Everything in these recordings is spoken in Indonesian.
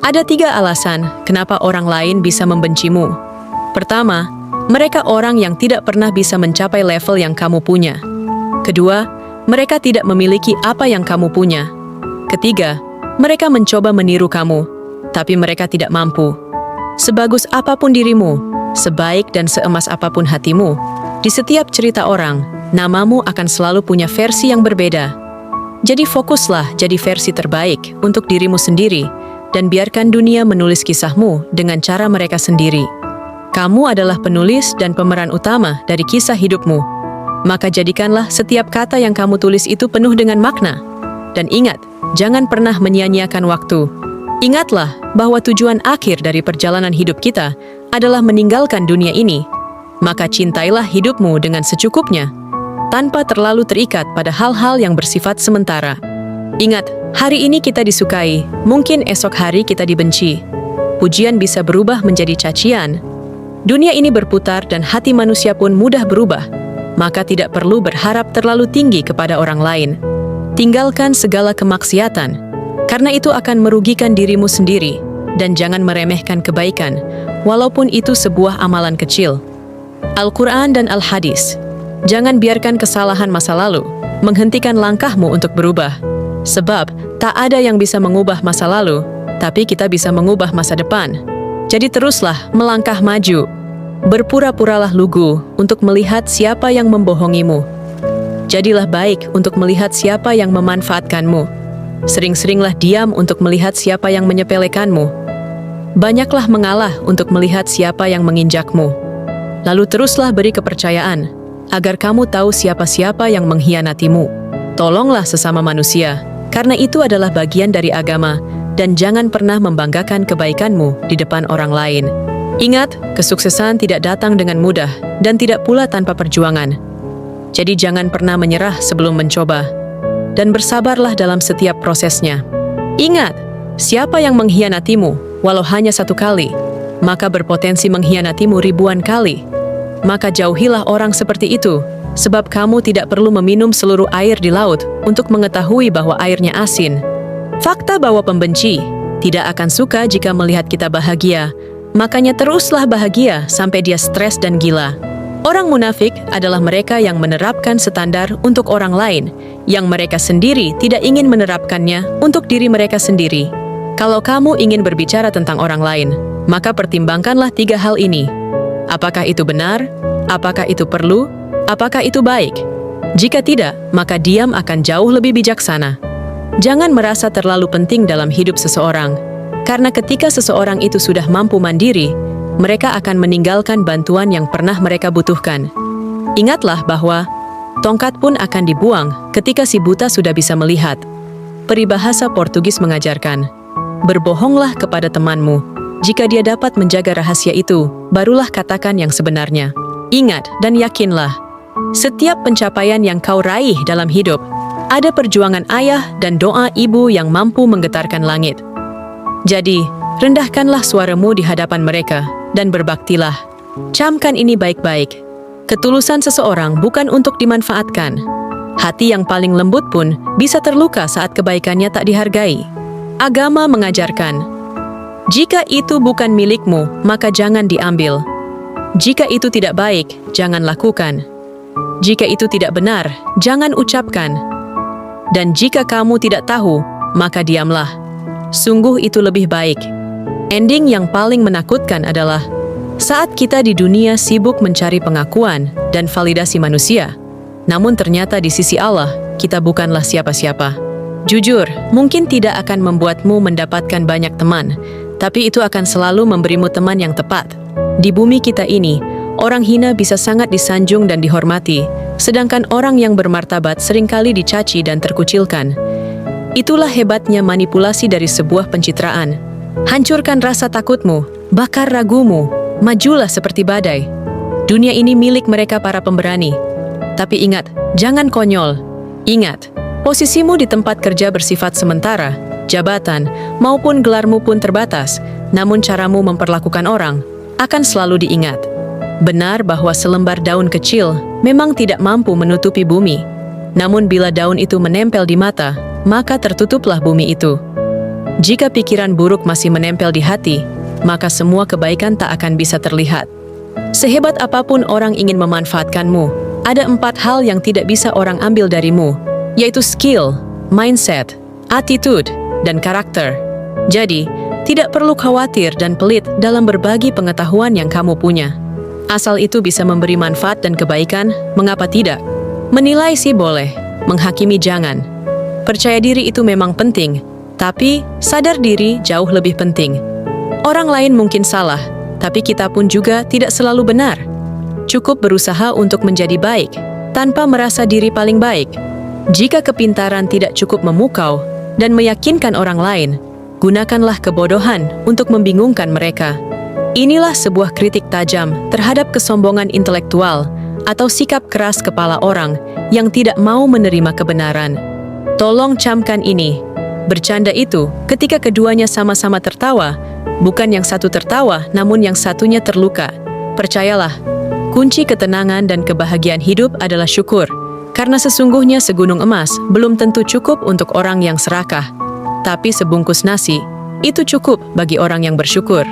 Ada 3 alasan kenapa orang lain bisa membencimu. Pertama, mereka orang yang tidak pernah bisa mencapai level yang kamu punya. Kedua, mereka tidak memiliki apa yang kamu punya. Ketiga, mereka mencoba meniru kamu, tapi mereka tidak mampu. Sebagus apapun dirimu, sebaik dan seemas apapun hatimu, di setiap cerita orang, namamu akan selalu punya versi yang berbeda. Jadi fokuslah jadi versi terbaik untuk dirimu sendiri, dan biarkan dunia menulis kisahmu dengan cara mereka sendiri. Kamu adalah penulis dan pemeran utama dari kisah hidupmu. Maka jadikanlah setiap kata yang kamu tulis itu penuh dengan makna. Dan ingat, jangan pernah menyia-nyiakan waktu. Ingatlah bahwa tujuan akhir dari perjalanan hidup kita adalah meninggalkan dunia ini. Maka cintailah hidupmu dengan secukupnya, tanpa terlalu terikat pada hal-hal yang bersifat sementara. Ingat, hari ini kita disukai, mungkin esok hari kita dibenci. Pujian bisa berubah menjadi cacian. Dunia ini berputar dan hati manusia pun mudah berubah. Maka tidak perlu berharap terlalu tinggi kepada orang lain. Tinggalkan segala kemaksiatan, karena itu akan merugikan dirimu sendiri. Dan jangan meremehkan kebaikan, walaupun itu sebuah amalan kecil. Al-Quran dan Al-Hadis. Jangan biarkan kesalahan masa lalu menghentikan langkahmu untuk berubah. Sebab tak ada yang bisa mengubah masa lalu, tapi kita bisa mengubah masa depan. Jadi teruslah melangkah maju. Berpura-puralah lugu untuk melihat siapa yang membohongimu. Jadilah baik untuk melihat siapa yang memanfaatkanmu. Sering-seringlah diam untuk melihat siapa yang menyepelekanmu. Banyaklah mengalah untuk melihat siapa yang menginjakmu. Lalu teruslah beri kepercayaan, agar kamu tahu siapa-siapa yang mengkhianatimu. Tolonglah sesama manusia, karena itu adalah bagian dari agama, dan jangan pernah membanggakan kebaikanmu di depan orang lain. Ingat, kesuksesan tidak datang dengan mudah, dan tidak pula tanpa perjuangan. Jadi jangan pernah menyerah sebelum mencoba, dan bersabarlah dalam setiap prosesnya. Ingat, siapa yang mengkhianatimu, walau hanya 1 kali, maka berpotensi mengkhianatimu ribuan kali. Maka jauhilah orang seperti itu, sebab kamu tidak perlu meminum seluruh air di laut untuk mengetahui bahwa airnya asin. Fakta bahwa pembenci tidak akan suka jika melihat kita bahagia, makanya teruslah bahagia sampai dia stres dan gila. Orang munafik adalah mereka yang menerapkan standar untuk orang lain, yang mereka sendiri tidak ingin menerapkannya untuk diri mereka sendiri. Kalau kamu ingin berbicara tentang orang lain, maka pertimbangkanlah 3 hal ini. Apakah itu benar? Apakah itu perlu? Apakah itu baik? Jika tidak, maka diam akan jauh lebih bijaksana. Jangan merasa terlalu penting dalam hidup seseorang, karena ketika seseorang itu sudah mampu mandiri, mereka akan meninggalkan bantuan yang pernah mereka butuhkan. Ingatlah bahwa tongkat pun akan dibuang ketika si buta sudah bisa melihat. Peribahasa Portugis mengajarkan, berbohonglah kepada temanmu. Jika dia dapat menjaga rahasia itu, barulah katakan yang sebenarnya. Ingat dan yakinlah, setiap pencapaian yang kau raih dalam hidup, ada perjuangan ayah dan doa ibu yang mampu menggetarkan langit. Jadi, rendahkanlah suaramu di hadapan mereka, dan berbaktilah. Camkan ini baik-baik. Ketulusan seseorang bukan untuk dimanfaatkan. Hati yang paling lembut pun bisa terluka saat kebaikannya tak dihargai. Agama mengajarkan, jika itu bukan milikmu, maka jangan diambil. Jika itu tidak baik, jangan lakukan. Jika itu tidak benar, jangan ucapkan. Dan jika kamu tidak tahu, maka diamlah. Sungguh itu lebih baik. Ending yang paling menakutkan adalah saat kita di dunia sibuk mencari pengakuan dan validasi manusia, namun ternyata di sisi Allah, kita bukanlah siapa-siapa. Jujur, mungkin tidak akan membuatmu mendapatkan banyak teman, tapi itu akan selalu memberimu teman yang tepat. Di bumi kita ini, orang hina bisa sangat disanjung dan dihormati, sedangkan orang yang bermartabat seringkali dicaci dan terkucilkan. Itulah hebatnya manipulasi dari sebuah pencitraan. Hancurkan rasa takutmu, bakar ragumu, majulah seperti badai. Dunia ini milik mereka para pemberani. Tapi ingat, jangan konyol. Ingat, posisimu di tempat kerja bersifat sementara, jabatan, maupun gelarmu pun terbatas, namun caramu memperlakukan orang akan selalu diingat. Benar bahwa selembar daun kecil memang tidak mampu menutupi bumi, namun bila daun itu menempel di mata, maka tertutuplah bumi itu. Jika pikiran buruk masih menempel di hati, maka semua kebaikan tak akan bisa terlihat. Sehebat apapun orang ingin memanfaatkanmu, ada 4 hal yang tidak bisa orang ambil darimu, yaitu skill, mindset, attitude, dan karakter. Jadi, tidak perlu khawatir dan pelit dalam berbagi pengetahuan yang kamu punya. Asal itu bisa memberi manfaat dan kebaikan, mengapa tidak? Menilai sih boleh, menghakimi jangan. Percaya diri itu memang penting, tapi sadar diri jauh lebih penting. Orang lain mungkin salah, tapi kita pun juga tidak selalu benar. Cukup berusaha untuk menjadi baik, tanpa merasa diri paling baik. Jika kepintaran tidak cukup memukau dan meyakinkan orang lain, gunakanlah kebodohan untuk membingungkan mereka. Inilah sebuah kritik tajam terhadap kesombongan intelektual atau sikap keras kepala orang yang tidak mau menerima kebenaran. Tolong camkan ini. Bercanda itu ketika keduanya sama-sama tertawa, bukan yang satu tertawa namun yang satunya terluka. Percayalah, kunci ketenangan dan kebahagiaan hidup adalah syukur. Karena sesungguhnya segunung emas belum tentu cukup untuk orang yang serakah. Tapi sebungkus nasi, itu cukup bagi orang yang bersyukur.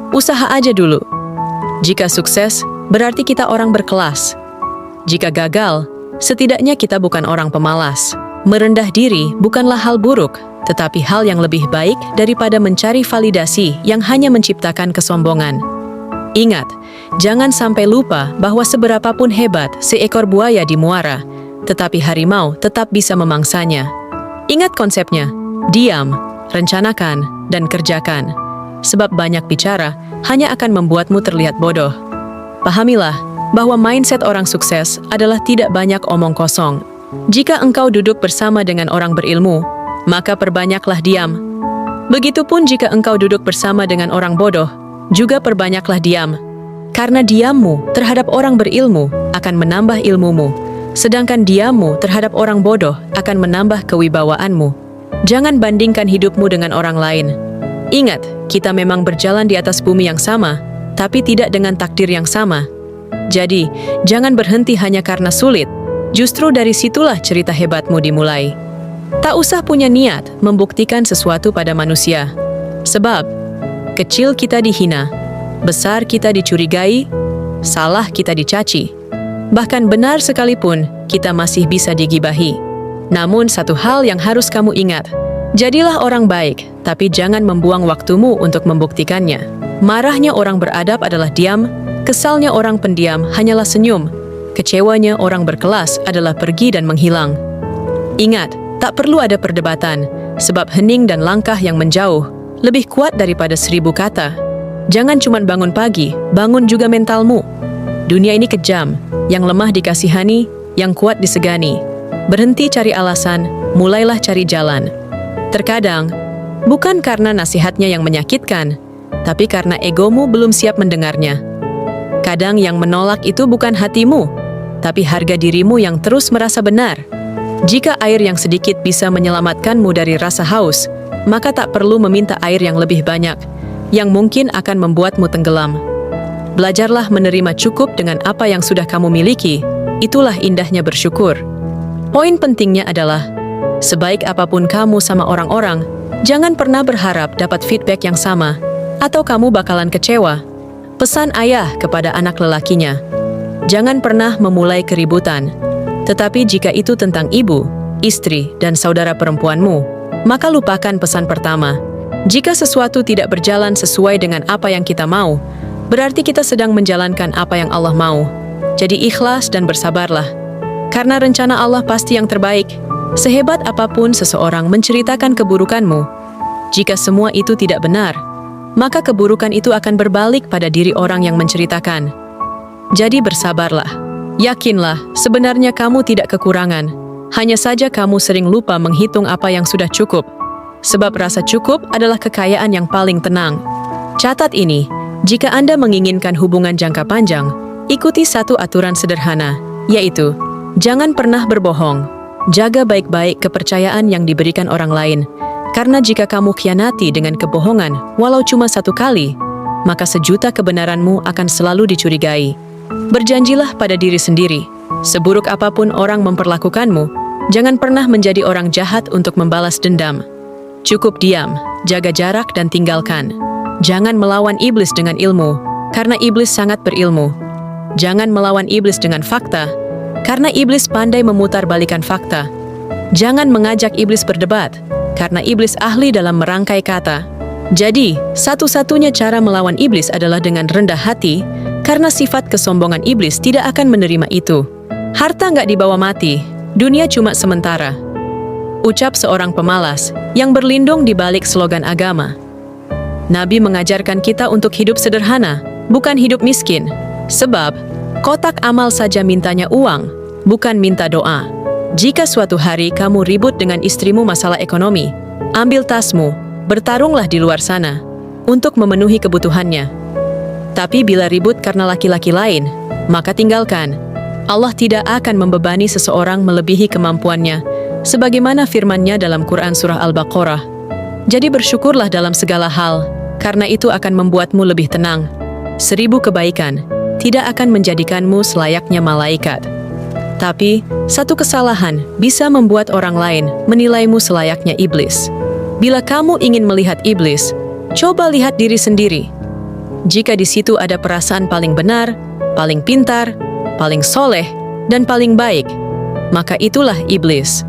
Usaha aja dulu. Jika sukses, berarti kita orang berkelas. Jika gagal, setidaknya kita bukan orang pemalas. Merendah diri bukanlah hal buruk, tetapi hal yang lebih baik daripada mencari validasi yang hanya menciptakan kesombongan. Ingat, jangan sampai lupa bahwa seberapapun hebat seekor buaya di muara, tetapi harimau tetap bisa memangsanya. Ingat konsepnya, diam, rencanakan, dan kerjakan. Sebab banyak bicara hanya akan membuatmu terlihat bodoh. Pahamilah bahwa mindset orang sukses adalah tidak banyak omong kosong. Jika engkau duduk bersama dengan orang berilmu, maka perbanyaklah diam. Begitupun jika engkau duduk bersama dengan orang bodoh, juga perbanyaklah diam. Karena diammu terhadap orang berilmu akan menambah ilmumu, sedangkan diammu terhadap orang bodoh akan menambah kewibawaanmu. Jangan bandingkan hidupmu dengan orang lain. Ingat, kita memang berjalan di atas bumi yang sama, tapi tidak dengan takdir yang sama. Jadi, jangan berhenti hanya karena sulit. Justru dari situlah cerita hebatmu dimulai. Tak usah punya niat membuktikan sesuatu pada manusia. Sebab, kecil kita dihina, besar kita dicurigai, salah kita dicaci. Bahkan benar sekalipun, kita masih bisa digibahi. Namun satu hal yang harus kamu ingat, jadilah orang baik, tapi jangan membuang waktumu untuk membuktikannya. Marahnya orang beradab adalah diam, kesalnya orang pendiam hanyalah senyum, kecewanya orang berkelas adalah pergi dan menghilang. Ingat, tak perlu ada perdebatan, sebab hening dan langkah yang menjauh lebih kuat daripada 1000 kata. Jangan cuma bangun pagi, bangun juga mentalmu. Dunia ini kejam, yang lemah dikasihani, yang kuat disegani. Berhenti cari alasan, mulailah cari jalan. Terkadang, bukan karena nasihatnya yang menyakitkan, tapi karena egomu belum siap mendengarnya. Kadang yang menolak itu bukan hatimu, tapi harga dirimu yang terus merasa benar. Jika air yang sedikit bisa menyelamatkanmu dari rasa haus, maka tak perlu meminta air yang lebih banyak, yang mungkin akan membuatmu tenggelam. Belajarlah menerima cukup dengan apa yang sudah kamu miliki, itulah indahnya bersyukur. Poin pentingnya adalah, sebaik apapun kamu sama orang-orang, jangan pernah berharap dapat feedback yang sama, atau kamu bakalan kecewa. Pesan ayah kepada anak lelakinya, jangan pernah memulai keributan, tetapi jika itu tentang ibu, istri, dan saudara perempuanmu, maka lupakan pesan pertama. Jika sesuatu tidak berjalan sesuai dengan apa yang kita mau, berarti kita sedang menjalankan apa yang Allah mau. Jadi ikhlas dan bersabarlah. Karena rencana Allah pasti yang terbaik. Sehebat apapun seseorang menceritakan keburukanmu, jika semua itu tidak benar, maka keburukan itu akan berbalik pada diri orang yang menceritakan. Jadi bersabarlah. Yakinlah, sebenarnya kamu tidak kekurangan. Hanya saja kamu sering lupa menghitung apa yang sudah cukup. Sebab rasa cukup adalah kekayaan yang paling tenang. Catat ini, jika Anda menginginkan hubungan jangka panjang, ikuti satu aturan sederhana, yaitu, jangan pernah berbohong. Jaga baik-baik kepercayaan yang diberikan orang lain, karena jika kamu khianati dengan kebohongan, walau cuma 1 kali, maka 1.000.000 kebenaranmu akan selalu dicurigai. Berjanjilah pada diri sendiri, seburuk apapun orang memperlakukanmu, jangan pernah menjadi orang jahat untuk membalas dendam. Cukup diam, jaga jarak dan tinggalkan. Jangan melawan iblis dengan ilmu, karena iblis sangat berilmu. Jangan melawan iblis dengan fakta, karena iblis pandai memutarbalikkan fakta. Jangan mengajak iblis berdebat, karena iblis ahli dalam merangkai kata. Jadi, satu-satunya cara melawan iblis adalah dengan rendah hati, karena sifat kesombongan iblis tidak akan menerima itu. Harta nggak dibawa mati, dunia cuma sementara. Ucap seorang pemalas yang berlindung di balik slogan agama. Nabi mengajarkan kita untuk hidup sederhana, bukan hidup miskin. Sebab, kotak amal saja mintanya uang, bukan minta doa. Jika suatu hari kamu ribut dengan istrimu masalah ekonomi, ambil tasmu, bertarunglah di luar sana untuk memenuhi kebutuhannya. Tapi bila ribut karena laki-laki lain, maka tinggalkan. Allah tidak akan membebani seseorang melebihi kemampuannya, sebagaimana firman-Nya dalam Quran Surah Al-Baqarah. Jadi bersyukurlah dalam segala hal, karena itu akan membuatmu lebih tenang. 1000 kebaikan tidak akan menjadikanmu selayaknya malaikat. Tapi, satu kesalahan bisa membuat orang lain menilaimu selayaknya iblis. Bila kamu ingin melihat iblis, coba lihat diri sendiri. Jika di situ ada perasaan paling benar, paling pintar, paling soleh, dan paling baik, maka itulah iblis.